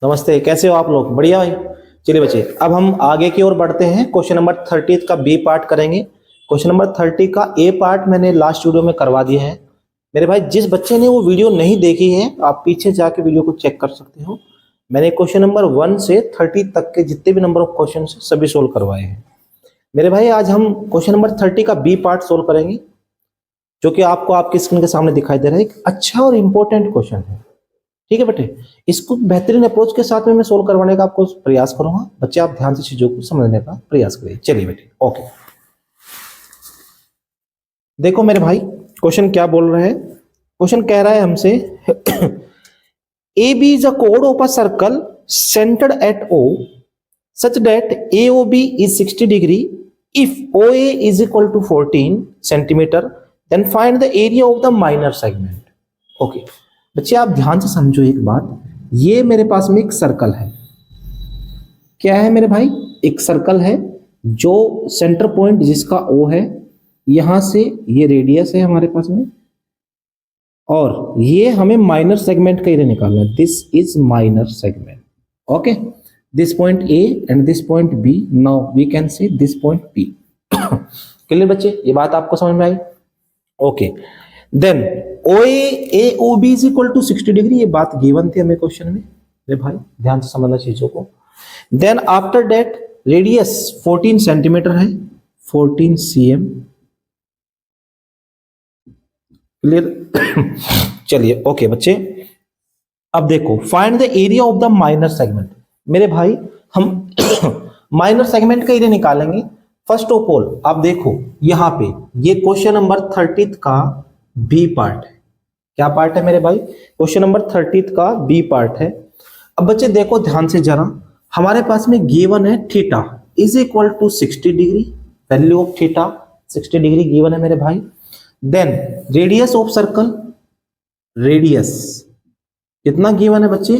नमस्ते, कैसे हो आप लोग? बढ़िया भाई। चलिए बच्चे, अब हम आगे की ओर बढ़ते हैं। क्वेश्चन नंबर 30 का बी पार्ट करेंगे। क्वेश्चन नंबर 30 का ए पार्ट मैंने लास्ट वीडियो में करवा दिया है। मेरे भाई, जिस बच्चे ने वो वीडियो नहीं देखी है, आप पीछे जाके वीडियो को चेक कर सकते हो। मैंने क्वेश्चन नंबर 1 से 30 तक के जितने भी नंबर ऑफ क्वेश्चन सभी सोल्व करवाए हैं। मेरे भाई, आज हम क्वेश्चन नंबर 30 का बी पार्ट सोल्व करेंगे, जो कि आपको आपकी स्क्रीन के सामने दिखाई दे रहा है। एक अच्छा और इंपॉर्टेंट क्वेश्चन है, ठीक है बेटे। इसको बेहतरीन अप्रोच के साथ में मैं सोल्व करवाने का आपको प्रयास करूंगा। बच्चे, आप ध्यान से चीजों को समझने का प्रयास करिए। चलिए बेटे, ओके। देखो मेरे भाई, क्वेश्चन क्या बोल रहा है। क्वेश्चन कह रहा है हमसे ए बी इज अ कोड of a circle centered at O such that AOB is 60 degree. If OA is equal to 14 centimeter, then find the area of the minor segment. Okay बच्चे, आप ध्यान से समझो एक बात। ये मेरे पास में एक सर्कल है। क्या है मेरे भाई? एक सर्कल है जो सेंटर पॉइंट जिसका O है, यहां से ये रेडियस है हमारे पास में, और ये हमें माइनर सेगमेंट का एरिया निकालना है। This is minor segment. Okay, this point A and this point B. Now we can say this point P. Clear बच्चे? ये बात आपको समझ में आई? Okay, then AOB is equal to 60 degree. ये बात गिवन थी हमें क्वेश्चन में। मेरे भाई, ध्यान से समझना चीजों को। Then after that radius 14 centimetre है, 14 cm। क्लियर? चलिए ओके बच्चे, अब देखो, find the area of the minor segment. मेरे भाई, हम माइनर सेगमेंट का एरिया निकालेंगे। फर्स्ट ऑफ ऑल आप देखो यहां पे, ये क्वेश्चन नंबर 30 का बी पार्ट है। क्या पार्ट है मेरे भाई? क्वेश्चन नंबर 30 का बी पार्ट है। अब बच्चे देखो ध्यान से जरा, हमारे पास में गिवन है theta is equal to 60 degree. Value of theta 60 degree given है मेरे भाई। Then radius of circle, radius कितना गिवन है बच्चे?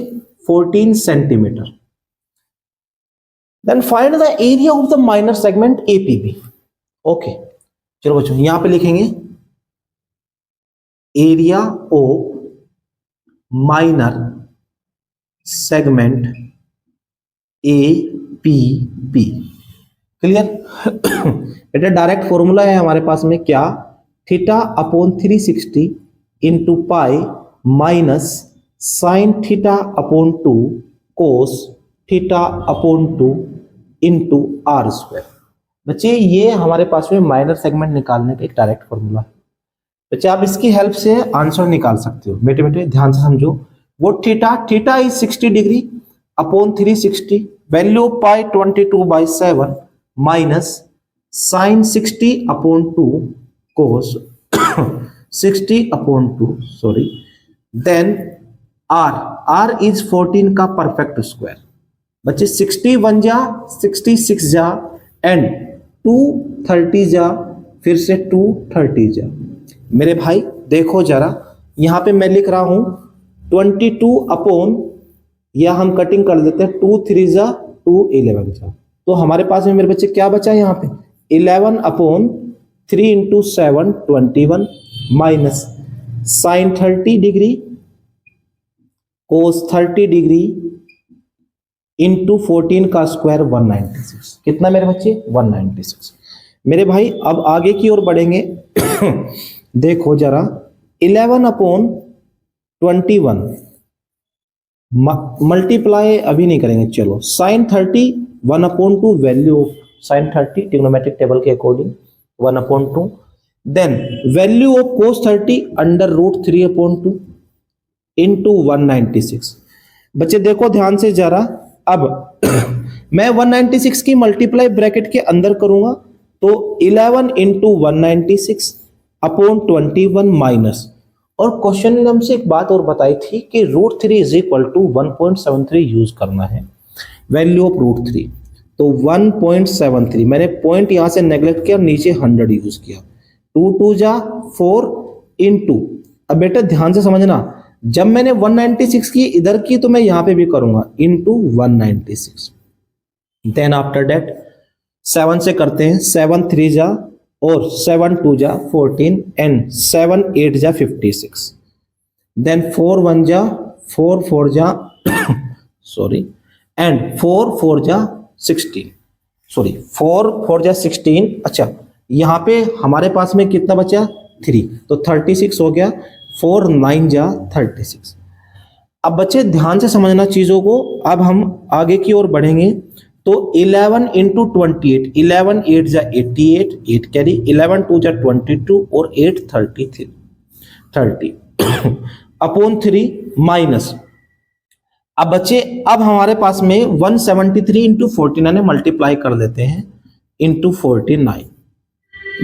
14 centimetre. Then find the area of the minor segment APB। Okay, चलो बच्चों यहां पे लिखेंगे area of minor segment APB। Clear? बेटा, डायरेक्ट फॉर्मूला है हमारे पास में क्या? Theta upon 360 into pi minus sine theta upon 2 cos theta upon 2 into R square. बच्चे, ये हमारे पास में माइनर सेगमेंट निकालने का एक डायरेक्ट फॉर्मूला है। बच्चे, आप इसकी हेल्प से आंसर निकाल सकते हो। बेटे बेटे ध्यान से समझो। वो theta is 60 degree upon 360, value of pi 22/7 minus sine 60 upon 2 cos 60 upon 2, sorry. Then R is 14 का परफेक्ट स्क्वायर। बच्चे, 61 जा 66 जा एंड 230 जा, फिर से 230 जा। मेरे भाई देखो जरा, यहां पे मैं लिख रहा हूं 22 अपॉन, या हम कटिंग कर देते हैं 2 3 जा 2 11 जा। तो हमारे पास में मेरे बच्चे क्या बचा यहाँ पे? 11 upon 3 into 7 21 minus sine 30 degree cos 30 degree into 14 का स्क्वायर 196। कितना मेरे बच्चे? 196। मेरे भाई, अब आगे की ओर बढ़ेंगे। देखो जरा, 11 अपॉन 21 मल्टीप्लाई अभी नहीं करेंगे। चलो, sine 30 1 upon 2, value of sine 30 trigonometric table के according 1 upon 2। Then value of cos 30 under root 3 upon 2 into 196। बच्चे देखो ध्यान से जरा, अब मैं 196 की मल्टीप्लाई ब्रैकेट के अंदर करूंगा, तो 11 इंटू 196 अपॉन 21 माइनस, और क्वेश्चन ने हमसे एक बात और बताई थी कि root 3 is equal to 1.73 use करना है, वैल्यू ऑफ रूट 3। तो 1.73, मैंने पॉइंट यहां से नेग्लेक्ट किया, नीचे 100 यूज किया। 2 2 जा 4 इंटू, अब बेटा ध्यान से समझना, जब मैंने 196 की इधर की तो मैं यहां पे भी करूंगा, इंटू 196। देन आफ्टर दैट 7 से करते हैं, 7 3 जा और 7 2 जा 14 एंड 7 8 जा 56। देन 4 1 जा 4 4 जा सॉरी, एंड 4 4 जा 16, सॉरी 4 4 जा 16। अच्छा, यहाँ पे हमारे पास में कितना बचा 3, तो 36 हो गया, 4 9 जा 36। अब बच्चे ध्यान से समझना चीजों को, अब हम आगे की ओर बढ़ेंगे। तो 11 इंटू 28, 11 8 जा 88, 8 कैरी, 11 2 जा 22 और 8 33 30 अपॉन 3 माइनस। अब बच्चे अब हमारे पास में 173 इंटू 49 मल्टीप्लाई कर देते हैं इंटू 49।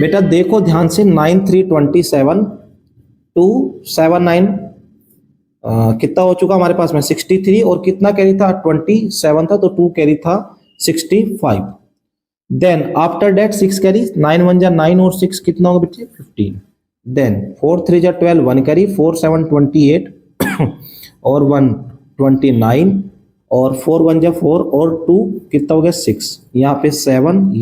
बेटा देखो ध्यान से, 9 3 27 2 7 9 कितना हो चुका हमारे पास में 63, और कितना कैरी था 27 था, तो 2 कैरी था 65। देन आफ्टर दैट 6 कैरी, 9 1 जा 9 और 6 कितना होगा बच्चे 15। देन 4 3 जा 12, 1 कैरी, 4 7 28 और 1 29 और 4 1 जा 4 और 2 कितना हो गया 6। यहाँ पे 7,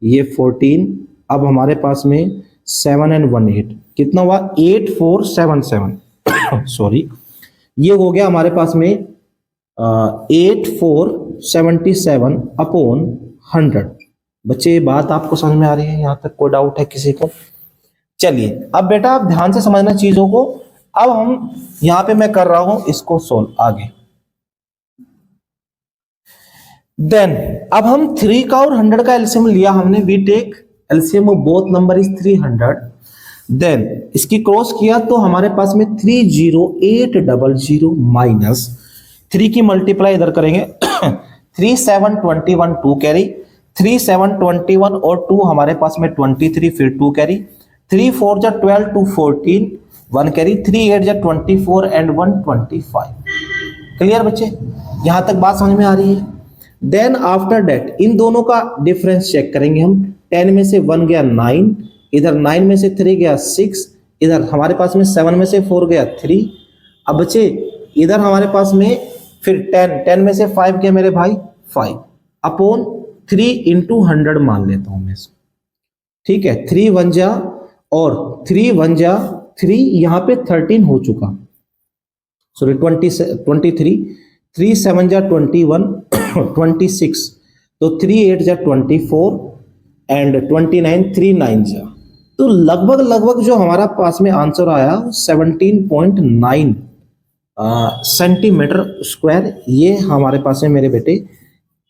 ये 14। अब हमारे पास में 7 एंड 1 8 कितना हुआ 8 4 7 7 सॉरी, ये हो गया हमारे पास में 8477 अपॉन 100। बच्चे ये बात आपको समझ में आ रही है? यहाँ तक कोई डाउट है किसी को? चलिए अब बेटा आप ध्यान से समझना चीजों को। अब हम यहां पे मैं कर रहा हूं इसको सोल्व आगे। देन अब हम 3 का और 100 का एलसीएम लिया हमने, we take LCM of both number is 300। देन इसकी क्रॉस किया तो हमारे पास में 30800 माइनस 3 की मल्टीप्लाई इधर करेंगे 3 7 21 2 कैरी, 3 7 21 और 2 हमारे पास में 23, फिर 2 कैरी, 3 4 जा 12 2 14 1 कैरी, 3 8 जा 24 एंड 1 25। क्लियर बच्चे? यहां तक बात समझ में आ रही है? देन आफ्टर दैट इन दोनों का डिफरेंस चेक करेंगे हम। 10 में से 1 गया 9, इधर 9 में से 3 गया 6, इधर हमारे पास में 7 में से 4 गया 3। अब बच्चे इधर हमारे पास में फिर 10 में से 5 गया मेरे भाई 5 अपॉन 3 इंटू 100 मान लेता हूं मैं इसको। ठीक है, 3 1 जा और 3 1 जा 3, यहां पे 13 हो चुका, सॉरी 23, 3 7 जा 21 26, तो 3 8 जा 24 एंड 29, 3 9 जा, तो लगभग जो हमारा पास में आंसर आया 17.9 सेंटीमीटर स्क्वायर। ये हमारे पास में मेरे बेटे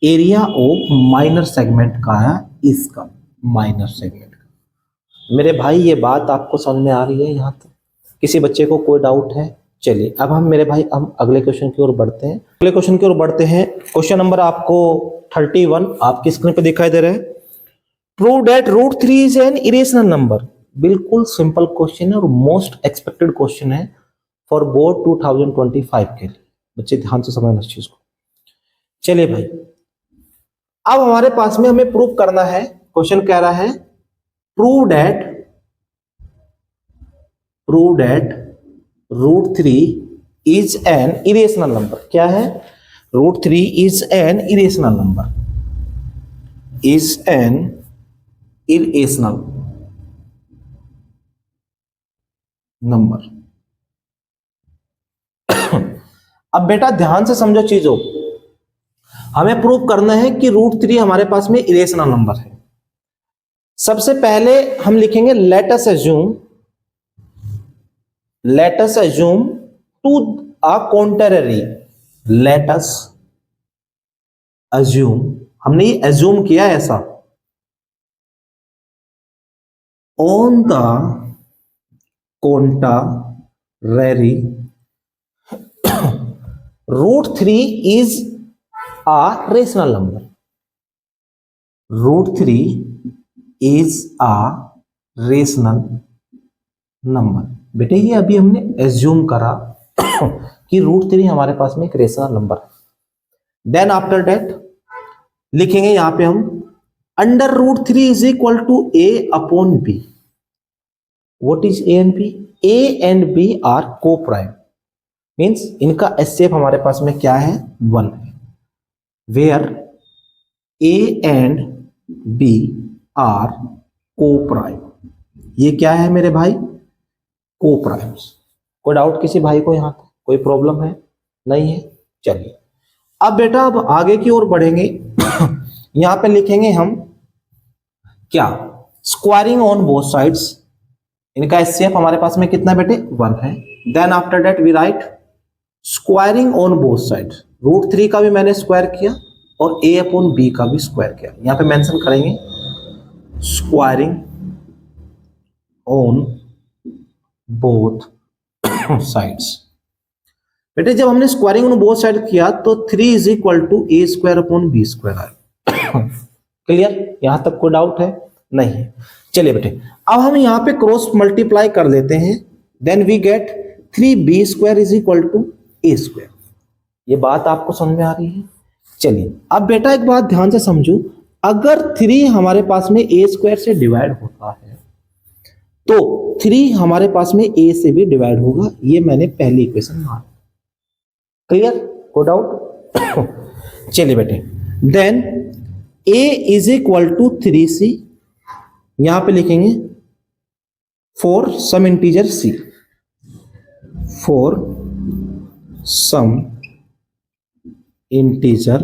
एरिया ऑफ माइनर सेगमेंट का है, इसका माइनर सेगमेंट का। मेरे भाई ये बात आपको समझ में आ रही है यहाँ तक? किसी बच्चे को कोई डाउट है? चलिए अब हम मेरे भाई हम अगले क्वेश्चन की ओर बढ़ते हैं। अगले क्वेश्चन की ओर बढ़ते हैं। क्वेश्चन नंबर आपको 31 आपकी स्क्रीन पे दिखाई दे रहा है। Prove that √3 is an irrational number. बिल्कुल सिंपल क्वेश्चन है और मोस्ट एक्सपेक्टेड क्वेश्चन है फॉर बोर्ड 2025 के लिए। बच्चे ध्यान से समझना इस चीज को। चलिए भाई अब हमारे पास में हमें प्रूव करना है। क्वेश्चन कह रहा है prove that √3 is an irrational number. क्या है? √3 is an irrational number, is an irrational number. अब बेटा ध्यान से समझो चीजों, हमें प्रूव करना है कि √3 हमारे पास में इरेशनल नंबर है। सबसे पहले हम लिखेंगे let us assume to a contrary. Let us assume, हमने ये अज्यूम किया ऐसा, on the contrary √3 is a rational number. √3 is a rational number। बेटे ये अभी हमने एज्यूम करा कि √3 हमारे पास में एक रेशनल नंबर है। देन आफ्टर दैट लिखेंगे यहां पे हम under √3 is equal to a upon b। What is a and b? a and b are coprime, means इनका एचसीएफ हमारे पास में क्या है 1 है। Where A and B are co-prime। ये क्या है मेरे भाई? co-primes। कोई डाउट किसी भाई को? यहाँ कोई प्रॉब्लम है? नहीं है? चलिए अब बेटा अब आगे की ओर बढ़ेंगे। यहां पे लिखेंगे हम क्या, स्क्वायरिंग ऑन बोथ साइड्स। इनका एचसीएफ हमारे पास में कितना बेटे 1 है। Then after that we write squaring on both sides, √3 का भी मैंने स्क्वायर किया और a अपॉन b का भी स्क्वायर किया। यहां पे मेंशन करेंगे स्क्वायरिंग ऑन बोथ साइड्स। बेटे जब हमने स्क्वायरिंग ऑन बोथ साइड किया तो 3 is equal to a square upon b square आया। क्लियर, यहां तक कोई डाउट है नहीं है। चलिए बेटे अब हम यहां पे क्रॉस मल्टीप्लाई कर देते हैं, then we get 3b square is equal to a square. ये बात आपको समझ में आ रही है? चलिए अब बेटा एक बात ध्यान से समझो, अगर 3 हमारे पास में a स्क्वायर से डिवाइड होता है तो 3 हमारे पास में a से भी डिवाइड होगा। ये मैंने पहली इक्वेशन माना। क्लियर, कोई डाउट? चलिए बेटे then a is equal to 3c, यहां पे लिखेंगे for some integer c, for some integer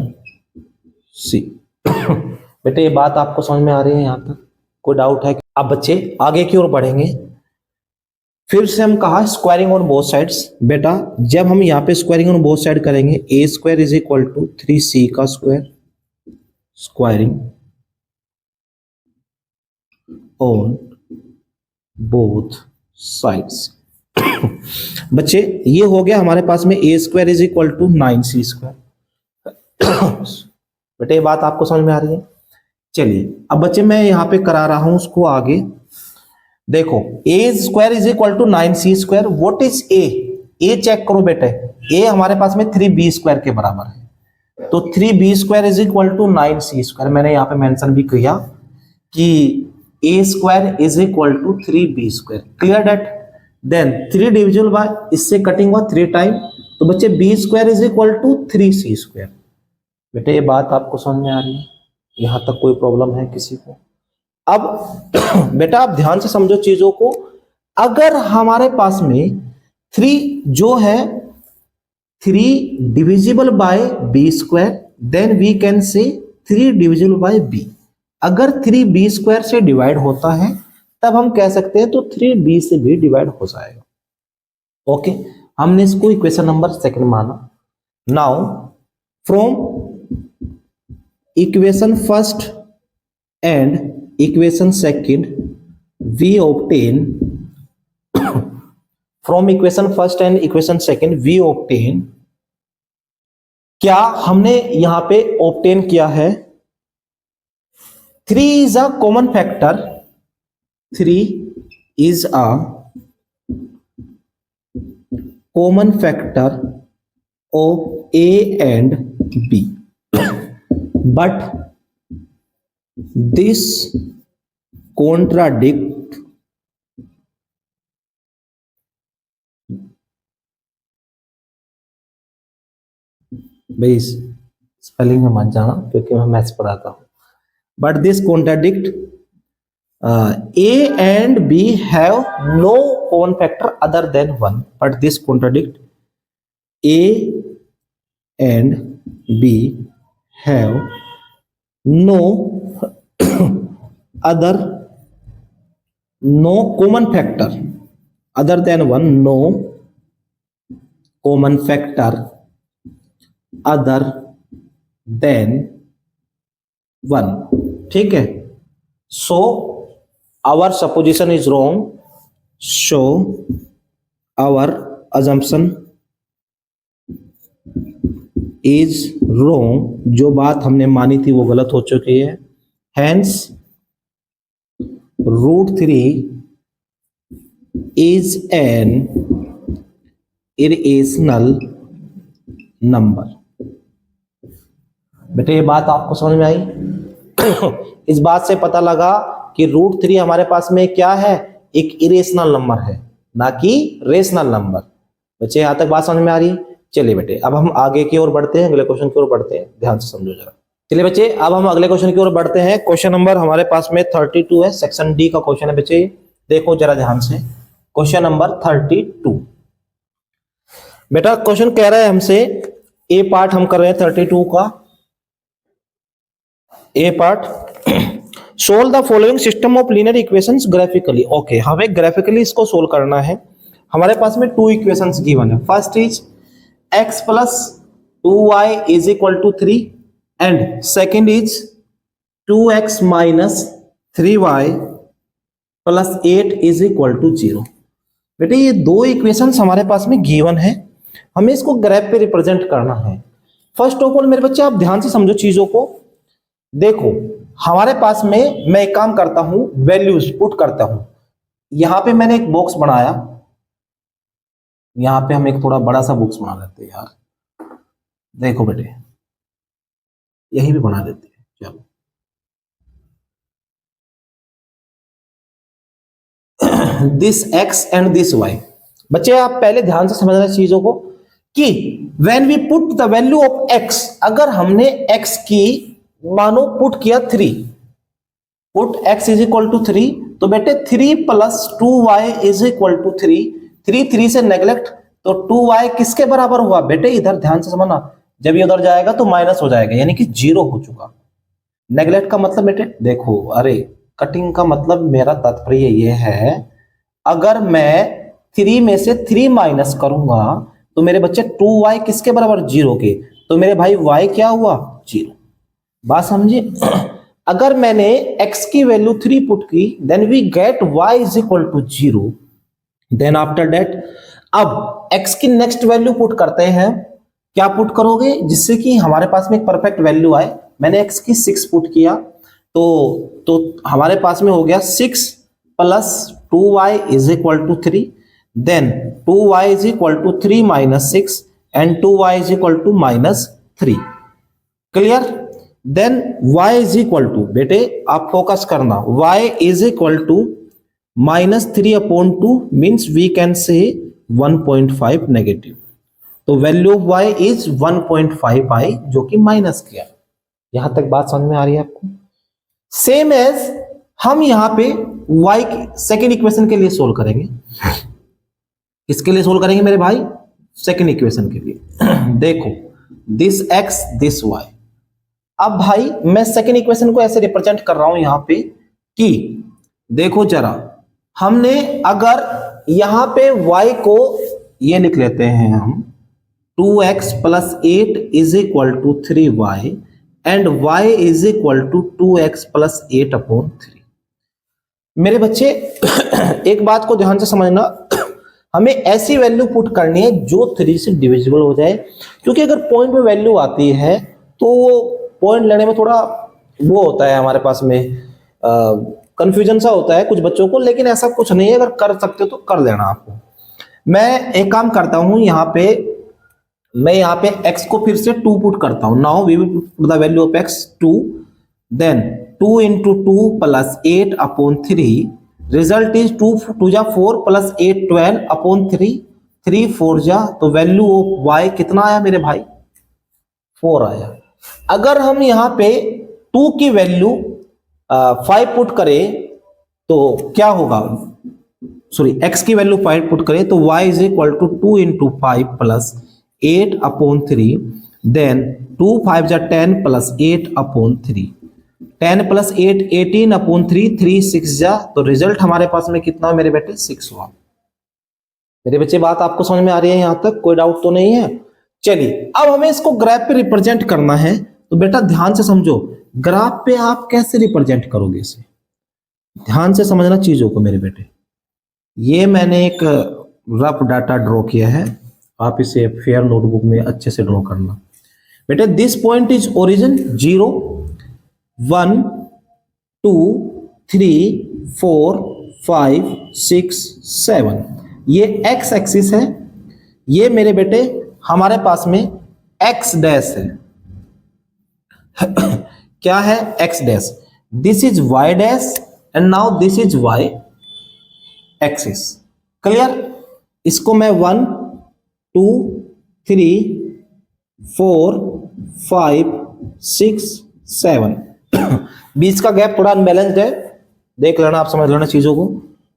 c। बेटे ये बात आपको समझ में आ रही है? यहां तक कोई डाउट है? अब बच्चे आगे की ओर बढ़ेंगे। फिर से हम कहा स्क्वायरिंग ऑन बोथ साइड्स। बेटा जब हम यहाँ पे स्क्वायरिंग ऑन बोथ साइड करेंगे a square is equal to 3c का square, squaring on both sides. बच्चे ये हो गया हमारे पास में a square is equal to 9c square. बेटे ये बात आपको समझ में आ रही है? चलिए अब बच्चे मैं यहां पे करा रहा हूं उसको आगे। देखो a square is equal to 9c square, what is a check करो बेटे, a हमारे पास में 3b स्क्वायर के बराबर है, तो 3b square is equal to 9c square. मैंने यहाँ पे मेंशन भी किया कि a square is equal to 3b square. Clear that? Then 3 divisible by, इससे कटिंग हुआ 3 टाइम, तो बच्चे b square is equal to 3c square. बेटे ये बात आपको समझ में आ रही है? यहां तक कोई प्रॉब्लम है किसी को? अब बेटा आप ध्यान से समझो चीजों को। अगर हमारे पास में 3 जो है 3 divisible by b square, then we can say 3 divisible by b। अगर 3b स्क्वायर से डिवाइड होता है तब हम कह सकते हैं तो 3b से भी डिवाइड हो जाएगा। ओके, हमने इसको इक्वेशन नंबर 2 माना। Now from equation first and equation second we obtain, from equation first and equation second we obtain, क्या हमने यहां पे ऑब्टेन किया है 3 is a common factor, 3 is a common factor of a and b, but this contradict भाई spelling में मत जाना क्योंकि मैं मैथ्स पढ़ाता हूं। But this contradict a and b have no common factor other than 1, but this contradict a and b have no other, no common factor other than 1, no common factor other than 1। ठीक है, so our supposition is wrong, so our assumption is wrong। जो बात हमने मानी थी वो गलत हो चुकी है। Hence √3 is an irrational number। बेटे ये बात आपको समझ में आई? इस बात से पता लगा कि √3 हमारे पास में क्या है, एक इरेशनल नंबर है, ना कि रेशनल नंबर। बच्चे यहां तक बात समझ में आ रही है? चलिए बेटे अब हम आगे की ओर बढ़ते हैं, अगले क्वेश्चन की ओर बढ़ते हैं, ध्यान से समझो जरा। चलिए बच्चे अब हम अगले क्वेश्चन की ओर बढ़ते हैं। क्वेश्चन नंबर हमारे पास में 32 है, सेक्शन डी का क्वेश्चन है बच्चे। देखो जरा ध्यान से, क्वेश्चन नंबर 32। बेटा क्वेश्चन कह रहा है हमसे ए पार्ट हम कर रहे हैं 32 का A part. Solve the following system of linear equations graphically. Okay, हमें ग्राफिकली इसको सोल्व करना है। हमारे पास में 2 इक्वेशंस गिवन है। First is x plus 2y is equal to 3 and second is 2x minus 3y plus 8 is equal to 0। बेटे ये 2 इक्वेशंस हमारे पास में गिवन है, हमें इसको ग्राफ पे रिप्रेजेंट करना है। फर्स्ट ऑफ ऑल मेरे बच्चे आप ध्यान से समझो चीजों को। देखो हमारे पास में मैं एक काम करता हूं, वैल्यूज पुट करता हूं। यहां पे मैंने एक बॉक्स बनाया, यहां पे हम एक थोड़ा बड़ा सा बॉक्स बना लेते हैं यार। देखो बेटे यही भी बना देते हैं, चलो। This x and this y। बच्चे आप पहले ध्यान से समझना चीजों को कि when we put the value of x, अगर हमने x की मानो पुट किया 3, put x is equal to 3, तो बेटे 3 plus 2y is equal to 3 3 से नेग्लेक्ट, तो 2y किसके बराबर हुआ बेटे? इधर ध्यान से समझना, जब ये उधर जाएगा तो माइनस हो जाएगा, यानी कि 0 हो चुका। नेग्लेक्ट का मतलब बेटे देखो, अरे कटिंग का मतलब मेरा तात्पर्य ये है, अगर मैं 3 में से 3 माइनस करूंगा तो मेरे बच्चे 2y किसके बराबर? 0 के, तो मेरे भाई y क्या हुआ? 0। बात समझिए। अगर मैंने x की वैल्यू 3 पुट की, then we get y is equal to 0। Then after that अब x की नेक्स्ट वैल्यू पुट करते हैं। क्या पुट करोगे जिससे कि हमारे पास में एक परफेक्ट वैल्यू आए? मैंने x की 6 पुट किया, तो हमारे पास में हो गया 6 plus 2y is equal to 3, then 2y is equal to 3 minus 6 and 2y is equal to minus 3। Clear? Then y is equal to, बेटे आप फोकस करना, y is equal to minus 3 upon 2 means we can say 1.5 negative. तो value of y is 1.5 आई, जो कि minus किया। यहां तक बात समझ में आ रही है आपको? सेम एज हम यहां पे y की सेकेंड इक्वेशन के लिए सोल्व करेंगे। किसके लिए सोल्व करेंगे मेरे भाई? सेकेंड इक्वेशन के लिए। देखो दिस x दिस y। अब भाई मैं सेकेंड इक्वेशन को ऐसे रिप्रेजेंट कर रहा हूं यहां पे कि देखो जरा, हमने अगर यहां पे y को ये लिख लेते हैं हम 2x plus 8 is equal to 3y and y is equal to 2x plus 8 upon 3। मेरे बच्चे एक बात को ध्यान से समझना, हमें ऐसी वैल्यू पुट करनी है जो 3 से डिविजिबल हो जाए, क्योंकि अगर पॉइंट में वैल्यू आती है तो वो पॉइंट लेने में थोड़ा वो होता है, हमारे पास में कंफ्यूजन सा होता है कुछ बच्चों को, लेकिन ऐसा कुछ नहीं है। अगर कर सकते हो तो कर लेना आपको। मैं एक काम करता हूं, मैं यहाँ पे x को फिर से 2 पुट करता हूं। Now we will put the value of x 2, then 2 into 2 plus 8 upon 3, result is 2 2 जा 4 प्लस 8 12 अपॉन 3, 3 4 जा, तो वैल्यू ऑफ y कितना आया मेरे भाई? 4 आया। अगर हम यहाँ पे 2 की वैल्यू 5 पुट करें तो क्या होगा? सॉरी, x की वैल्यू 5 पुट करें तो y is equal to 2 into 5 plus 8 upon 3, then 2 5 जा 10 प्लस 8 अपॉन 3, 10 प्लस 8 18 अपॉन 3, 3 6 जा, तो रिजल्ट हमारे पास में कितना मेरे बेटे? 6 हुआ। मेरे बच्चे बात आपको समझ में आ रही है? यहां तक कोई डाउट तो नहीं है? चलिए अब हमें इसको ग्राफ पे रिप्रेजेंट करना है, तो बेटा ध्यान से समझो, ग्राफ पे आप कैसे रिप्रेजेंट करोगे इसे? ध्यान से समझना चीजों को मेरे बेटे। ये मैंने एक रफ डाटा ड्रॉ किया है, आप इसे फेयर नोटबुक में अच्छे से ड्रॉ करना। बेटे दिस पॉइंट इज ओरिजिन 0 1 2 3 4 5 6 7, ये x एक्सिस है। ये मेरे बेटे हमारे पास में x डैश है। क्या है? x dash. This is y dash and now this is y axis. Clear? इसको मैं 1 2 3 4 5 6 7 बीच का गैप थोड़ा अनबैलेंस्ड है, देख लेना, आप समझ लेना चीजों को।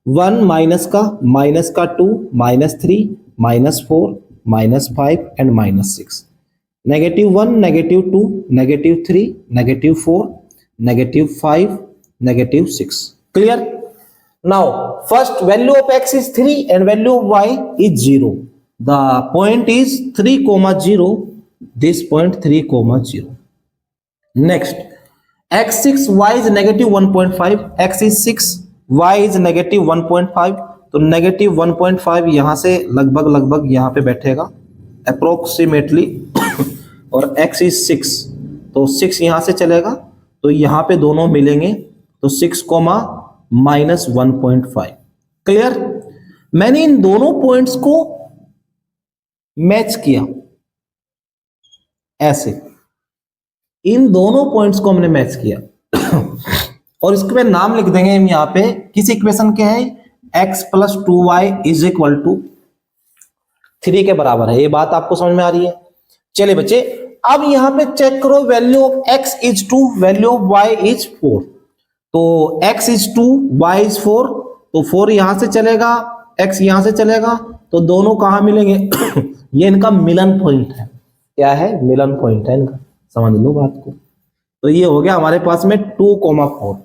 1 माइनस का 2 -3 -4 -5 and -6। -1, -2, -3, -4, -5, -6. Clear? Now first value of x is 3 and value of y is 0. The point is 3, 0. This point 3, 0. Next, x6, y is -1.5, x is 6, y is -1.5. तो -1.5 यहां से लगभग यहां पे बैठेगा अप्रोक्सीमेटली और x is 6, तो 6 यहां से चलेगा तो यहां पे दोनों मिलेंगे, तो 6, -1.5. क्लियर? मैंने इन दोनों पॉइंट्स को मैच किया ऐसे, इन दोनों पॉइंट्स को हमने मैच किया और इसके पे नाम लिख देंगे हम यहां पे किस इक्वेशन के हैं, x + 2y = 3 के बराबर है। ये बात आपको समझ में आ रही है? चलिए बच्चे, अब यहां पे चेक करो, value of x is 2, value of y is 4। तो x is 2, y is 4, तो 4 यहां से चलेगा, x यहां से चलेगा, तो दोनों कहां मिलेंगे ये इनका मिलन पॉइंट है। क्या है? मिलन पॉइंट है इनका, समझ लो बात को। तो ये हो गया हमारे पास में 2, 4।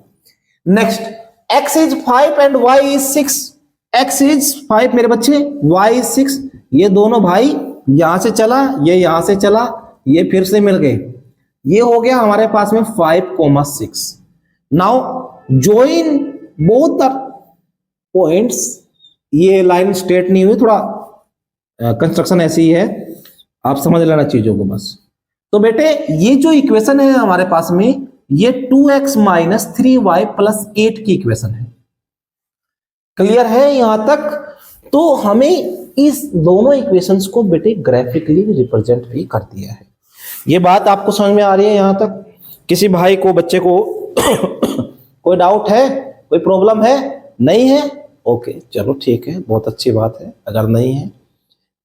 Next, x is 5 and y is 6। x is 5 मेरे बच्चे, y is 6। ये दोनों भाई यहां से चला, ये यहां से चला, ये फिर से मिल गए, ये हो गया हमारे पास में 5, 6। Now join both the points. ये लाइन स्ट्रेट नहीं हुई, थोड़ा कंस्ट्रक्शन ऐसी ही है, आप समझ लेना चीजों को बस। तो बेटे ये जो इक्वेशन है हमारे पास में, ये 2x - 3y + 8 की इक्वेशन है। क्लियर है यहां तक? तो हमें इस दोनों इक्वेशंस को बेटे ग्राफिकली रिप्रेजेंट भी कर दिया है। ये बात आपको समझ में आ रही है यहां तक? किसी भाई को, बच्चे को कोई डाउट है, कोई प्रॉब्लम है? नहीं है? ओके, चलो ठीक है, बहुत अच्छी बात है। अगर नहीं है,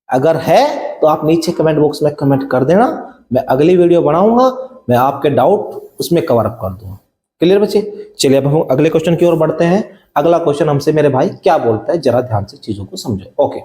अगर है तो आप नीचे कमेंट बॉक्स में कमेंट कर देना, मैं अगली वीडियो बनाऊंगा, मैं आपके डाउट उसमें कवर अप कर दूंगा। क्लियर बच्चे? चलिए अब हम अगले क्वेश्चन की ओर बढ़ते हैं। अगला क्वेश्चन हमसे मेरे भाई क्या बोलता है, जरा ध्यान से चीजों को समझो। ओके,